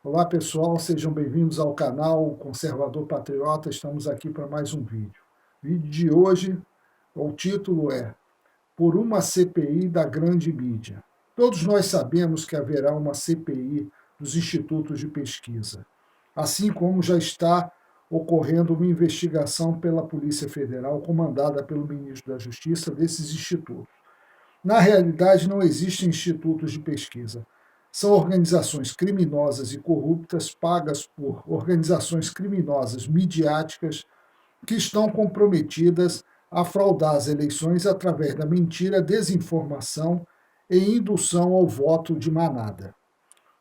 Olá pessoal, sejam bem-vindos ao canal Conservador Patriota. Estamos aqui para mais um vídeo. O vídeo de hoje, o título é Por uma CPI da grande mídia. Todos nós sabemos que haverá uma CPI dos institutos de pesquisa, assim como já está ocorrendo uma investigação pela Polícia Federal, comandada pelo ministro da Justiça, desses institutos. Na realidade, não existem institutos de pesquisa. São organizações criminosas e corruptas pagas por organizações criminosas midiáticas que estão comprometidas a fraudar as eleições através da mentira, desinformação e indução ao voto de manada.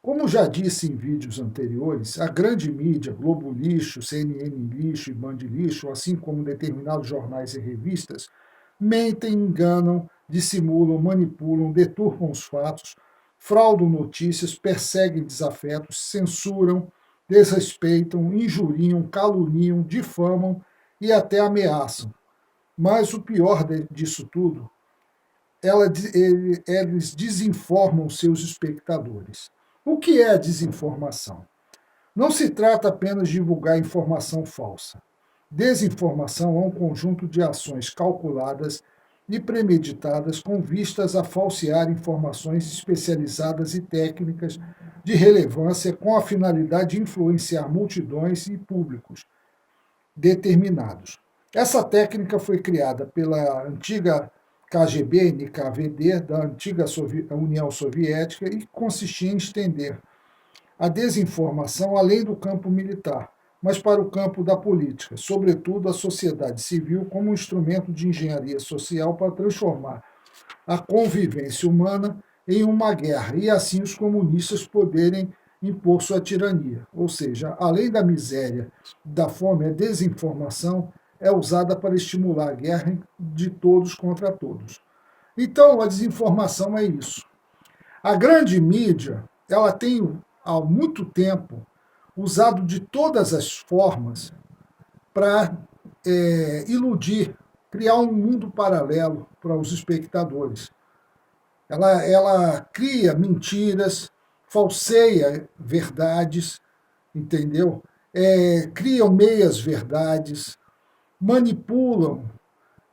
Como já disse em vídeos anteriores, a grande mídia, Globo Lixo, CNN Lixo e Band Lixo, assim como determinados jornais e revistas, mentem, enganam, dissimulam, manipulam, deturpam os fatos, fraudam notícias, perseguem desafetos, censuram, desrespeitam, injuriam, caluniam, difamam e até ameaçam. Mas o pior disso tudo, eles desinformam seus espectadores. O que é desinformação? Não se trata apenas de divulgar informação falsa. Desinformação é um conjunto de ações calculadas e premeditadas com vistas a falsear informações especializadas e técnicas de relevância com a finalidade de influenciar multidões e públicos determinados. Essa técnica foi criada pela antiga KGB, NKVD, da antiga União Soviética e consistia em estender a desinformação além do campo militar, mas para o campo da política, sobretudo a sociedade civil, como um instrumento de engenharia social para transformar a convivência humana em uma guerra e assim os comunistas poderem impor sua tirania. Ou seja, além da miséria, da fome, a desinformação é usada para estimular a guerra de todos contra todos. Então, a desinformação é isso. A grande mídia, ela tem há muito tempo usado de todas as formas para iludir, criar um mundo paralelo para os espectadores. Ela cria mentiras, falseia verdades, entendeu? Criam meias verdades, manipulam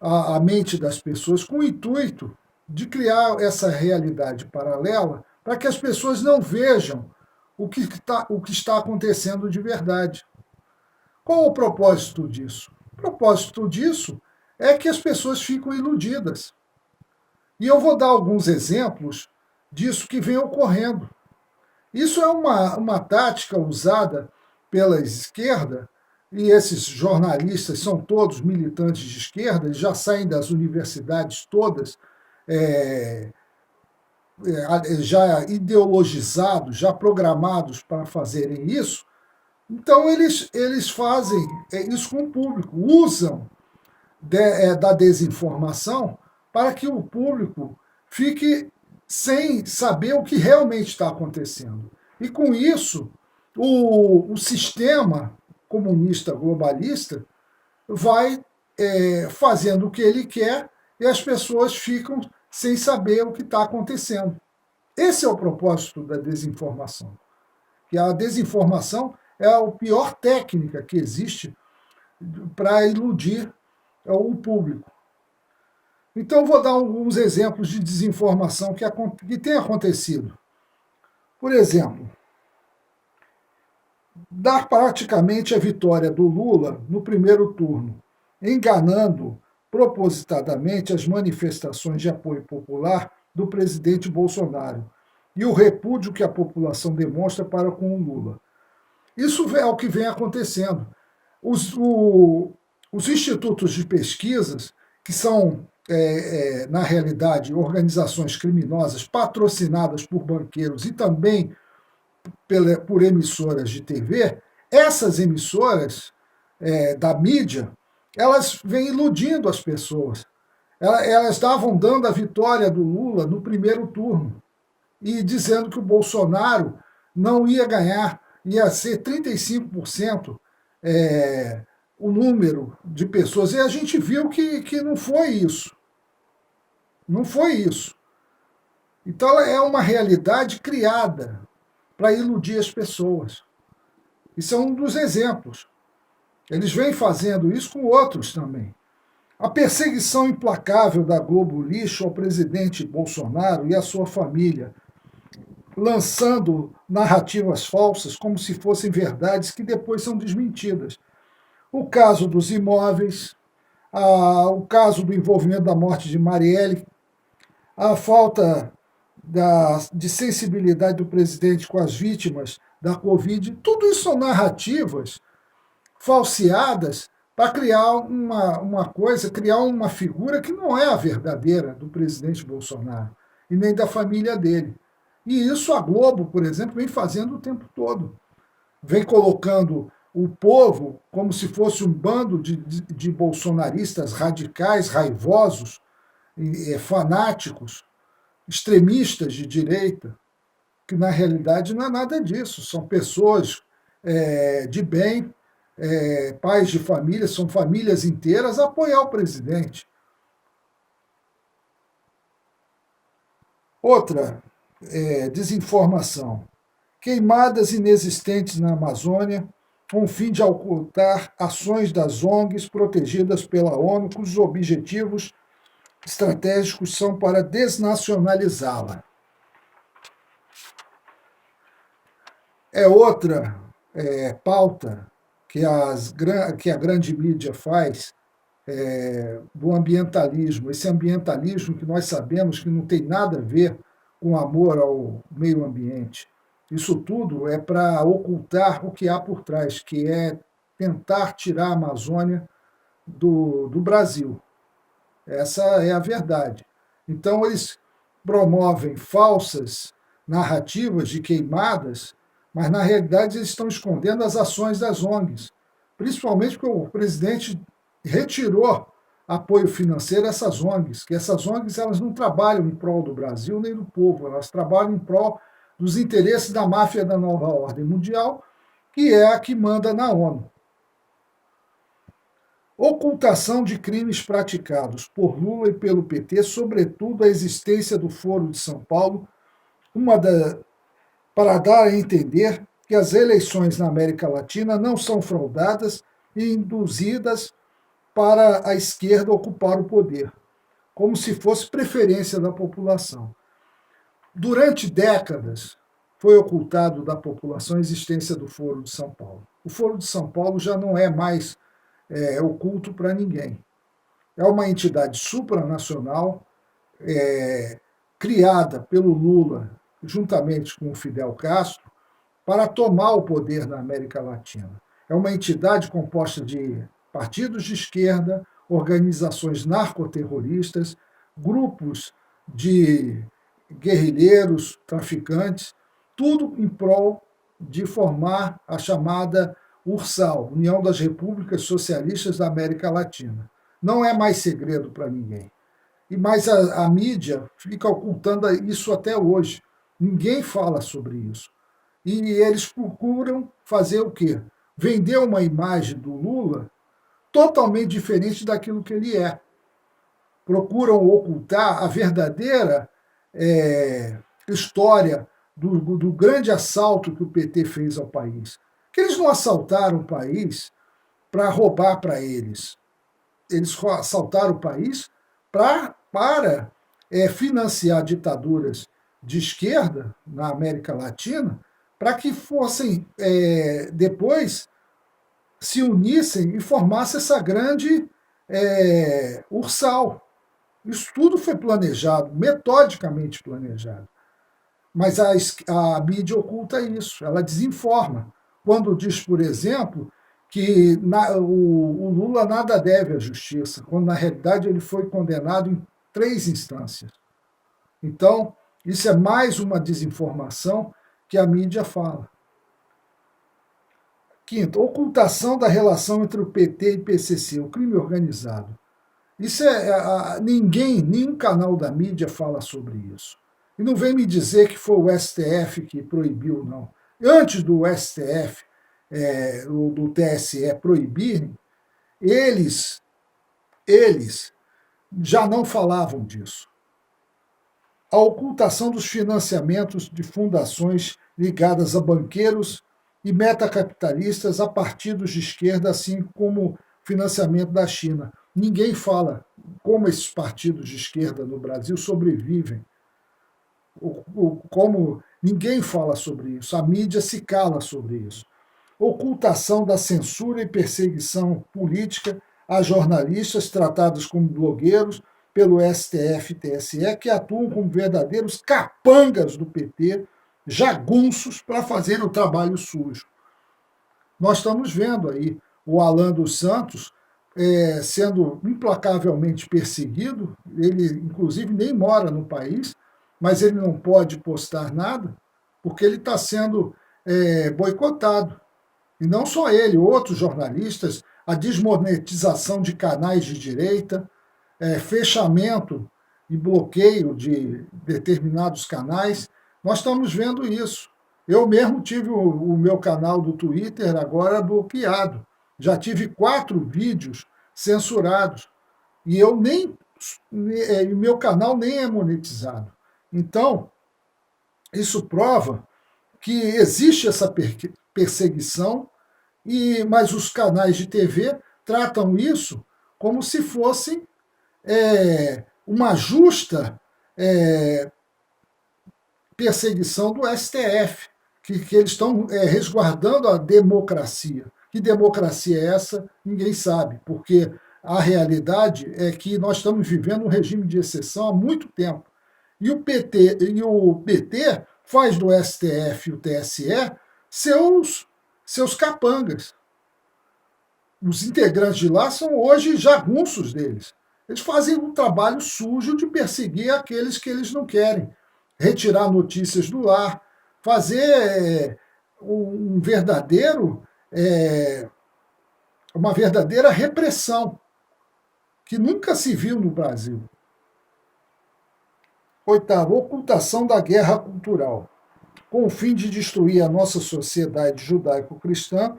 a mente das pessoas com o intuito de criar essa realidade paralela para que as pessoas não vejam o que está acontecendo de verdade. Qual o propósito disso? O propósito disso é que as pessoas ficam iludidas. E eu vou dar alguns exemplos disso que vem ocorrendo. Isso é uma tática usada pela esquerda, e esses jornalistas são todos militantes de esquerda, eles já saem das universidades todas já ideologizados, já programados para fazerem isso. Então eles fazem isso com o público, usam da desinformação para que o público fique sem saber o que realmente está acontecendo. E com isso, o sistema comunista globalista vai fazendo o que ele quer e as pessoas ficam sem saber o que está acontecendo. Esse é o propósito da desinformação. Que a desinformação é a pior técnica que existe para iludir o público. Então, vou dar alguns exemplos de desinformação que tem acontecido. Por exemplo, dar praticamente a vitória do Lula no primeiro turno, enganando propositadamente as manifestações de apoio popular do presidente Bolsonaro e o repúdio que a população demonstra para com o Lula. Isso é o que vem acontecendo. Os institutos de pesquisas, que são, na realidade, organizações criminosas patrocinadas por banqueiros e também por emissoras de TV, essas emissoras da mídia, elas vêm iludindo as pessoas. Elas estavam dando a vitória do Lula no primeiro turno e dizendo que o Bolsonaro não ia ganhar, ia ser 35% o número de pessoas. E a gente viu que não foi isso. Não foi isso. Então, ela é uma realidade criada para iludir as pessoas. Isso é um dos exemplos. Eles vêm fazendo isso com outros também. A perseguição implacável da Globo Lixo ao presidente Bolsonaro e à sua família, lançando narrativas falsas como se fossem verdades que depois são desmentidas. O caso dos imóveis, o caso do envolvimento da morte de Marielle, a falta de sensibilidade do presidente com as vítimas da Covid, tudo isso são narrativas falseadas para criar uma coisa, criar uma figura que não é a verdadeira do presidente Bolsonaro e nem da família dele. E isso a Globo, por exemplo, vem fazendo o tempo todo. Vem colocando o povo como se fosse um bando de bolsonaristas radicais, raivosos, fanáticos, extremistas de direita, que na realidade não é nada disso. São pessoas de bem, pais de família, são famílias inteiras a apoiar o presidente. Outra desinformação. Queimadas inexistentes na Amazônia, com o fim de ocultar ações das ONGs protegidas pela ONU, cujos objetivos estratégicos são para desnacionalizá-la. É outra pauta que a grande mídia faz do ambientalismo. Esse ambientalismo que nós sabemos que não tem nada a ver com amor ao meio ambiente. Isso tudo é para ocultar o que há por trás, que é tentar tirar a Amazônia do Brasil. Essa é a verdade. Então, eles promovem falsas narrativas de queimadas, mas, na realidade, eles estão escondendo as ações das ONGs, principalmente porque o presidente retirou apoio financeiro a essas ONGs, que essas ONGs elas não trabalham em prol do Brasil nem do povo, elas trabalham em prol dos interesses da máfia da nova ordem mundial, que é a que manda na ONU. Ocultação de crimes praticados por Lula e pelo PT, sobretudo a existência do Foro de São Paulo, para dar a entender que as eleições na América Latina não são fraudadas e induzidas para a esquerda ocupar o poder, como se fosse preferência da população. Durante décadas, foi ocultado da população a existência do Foro de São Paulo. O Foro de São Paulo já não é mais oculto para ninguém. É uma entidade supranacional criada pelo Lula, juntamente com o Fidel Castro, para tomar o poder na América Latina. É uma entidade composta de partidos de esquerda, organizações narcoterroristas, grupos de guerrilheiros, traficantes, tudo em prol de formar a chamada URSAL, União das Repúblicas Socialistas da América Latina. Não é mais segredo para ninguém. Mas a mídia fica ocultando isso até hoje. Ninguém fala sobre isso. E eles procuram fazer o quê? Vender uma imagem do Lula totalmente diferente daquilo que ele é. Procuram ocultar a verdadeira história do grande assalto que o PT fez ao país. Que eles não assaltaram o país para roubar para eles. Eles assaltaram o país para financiar ditaduras de esquerda na América Latina, para que fossem depois se unissem e formassem essa grande URSAL. Isso tudo foi planejado, metodicamente planejado. Mas a mídia oculta isso, ela desinforma. Quando diz, por exemplo, que o Lula nada deve à justiça, quando na realidade ele foi condenado em 3 instâncias. Então, isso é mais uma desinformação que a mídia fala. Quinto, ocultação da relação entre o PT e o PCC, o crime organizado. Isso nenhum canal da mídia fala sobre isso. E não vem me dizer que foi o STF que proibiu, não. Antes do STF, do TSE proibirem, eles já não falavam disso. A ocultação dos financiamentos de fundações ligadas a banqueiros e metacapitalistas, a partidos de esquerda, assim como financiamento da China. Ninguém fala como esses partidos de esquerda no Brasil sobrevivem, como ninguém fala sobre isso, a mídia se cala sobre isso. Ocultação da censura e perseguição política a jornalistas tratados como blogueiros pelo STF e TSE, que atuam como verdadeiros capangas do PT, jagunços para fazer o trabalho sujo. Nós estamos vendo aí o Alan dos Santos sendo implacavelmente perseguido, ele inclusive nem mora no país, mas ele não pode postar nada, porque ele está sendo boicotado. E não só ele, outros jornalistas, a desmonetização de canais de direita, fechamento e bloqueio de determinados canais. Nós estamos vendo isso. Eu mesmo tive o meu canal do Twitter agora bloqueado. Já tive 4 vídeos censurados. E eu nem. O meu canal nem é monetizado. Então, isso prova que existe essa perseguição, mas os canais de TV tratam isso como se fossem uma justa perseguição do STF, que eles estão resguardando a democracia. Que democracia é essa? Ninguém sabe, porque a realidade é que nós estamos vivendo um regime de exceção há muito tempo. E o PT faz do STF e o TSE seus capangas. Os integrantes de lá são hoje jagunços deles. Eles fazem um trabalho sujo de perseguir aqueles que eles não querem, retirar notícias do ar, fazer uma verdadeira repressão que nunca se viu no Brasil. 8º, ocultação da guerra cultural, com o fim de destruir a nossa sociedade judaico-cristã,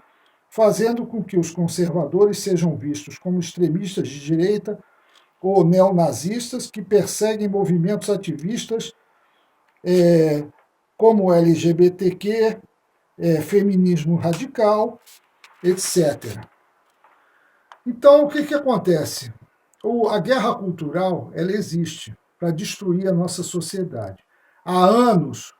fazendo com que os conservadores sejam vistos como extremistas de direita ou neonazistas que perseguem movimentos ativistas como LGBTQ, feminismo radical, etc. Então, o que acontece? A guerra cultural ela existe para destruir a nossa sociedade. Há anos,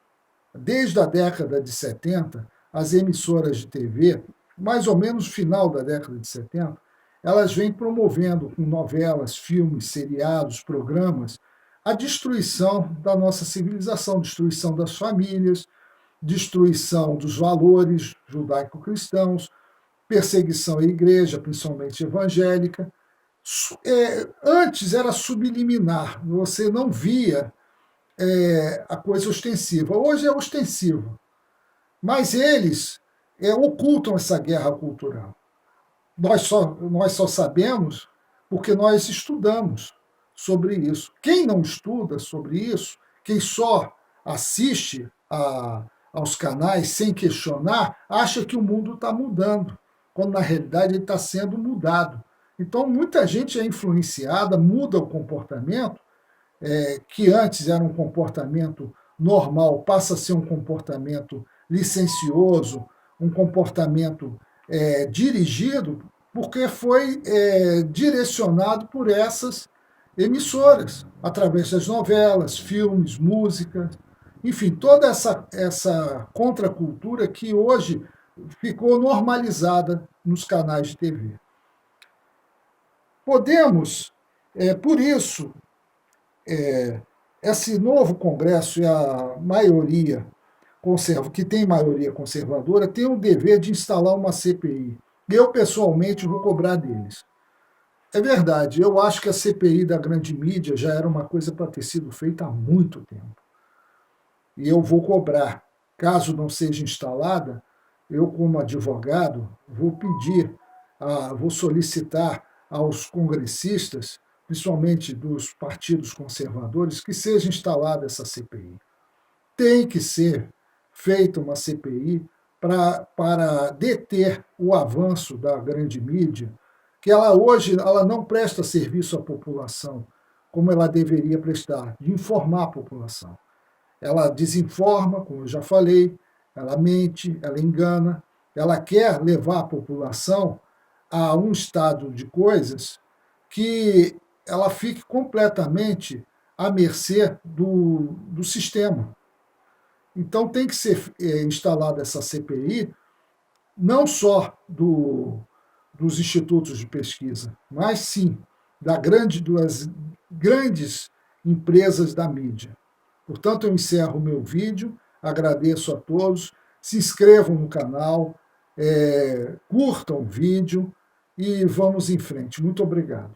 desde a década de 70, as emissoras de TV, mais ou menos no final da década de 70, elas vêm promovendo com novelas, filmes, seriados, programas, a destruição da nossa civilização, destruição das famílias, destruição dos valores judaico-cristãos, perseguição à igreja, principalmente evangélica. Antes era subliminar, você não via a coisa ostensiva. Hoje é ostensivo. Mas eles ocultam essa guerra cultural. Nós só sabemos porque nós estudamos sobre isso. Quem não estuda sobre isso, quem só assiste aos canais sem questionar, acha que o mundo está mudando, quando na realidade ele está sendo mudado. Então, muita gente é influenciada, muda o comportamento, que antes era um comportamento normal, passa a ser um comportamento licencioso, um comportamento dirigido, porque foi direcionado por essas emissoras, através das novelas, filmes, música, enfim, toda essa contracultura que hoje ficou normalizada nos canais de TV. Podemos, por isso, esse novo Congresso e a maioria que tem maioria conservadora tem o dever de instalar uma CPI. Eu, pessoalmente, vou cobrar deles. É verdade, eu acho que a CPI da grande mídia já era uma coisa para ter sido feita há muito tempo. E eu vou cobrar. Caso não seja instalada, eu, como advogado, vou solicitar aos congressistas, principalmente dos partidos conservadores, que seja instalada essa CPI. Tem que ser feita uma CPI para deter o avanço da grande mídia, que hoje ela não presta serviço à população como ela deveria prestar, de informar a população. Ela desinforma, como eu já falei, ela mente, ela engana, ela quer levar a população a um estado de coisas que ela fique completamente à mercê do sistema. Então tem que ser instalada essa CPI, não só dos institutos de pesquisa, mas sim das grandes empresas da mídia. Portanto, eu encerro o meu vídeo, agradeço a todos, se inscrevam no canal, curtam o vídeo e vamos em frente. Muito obrigado.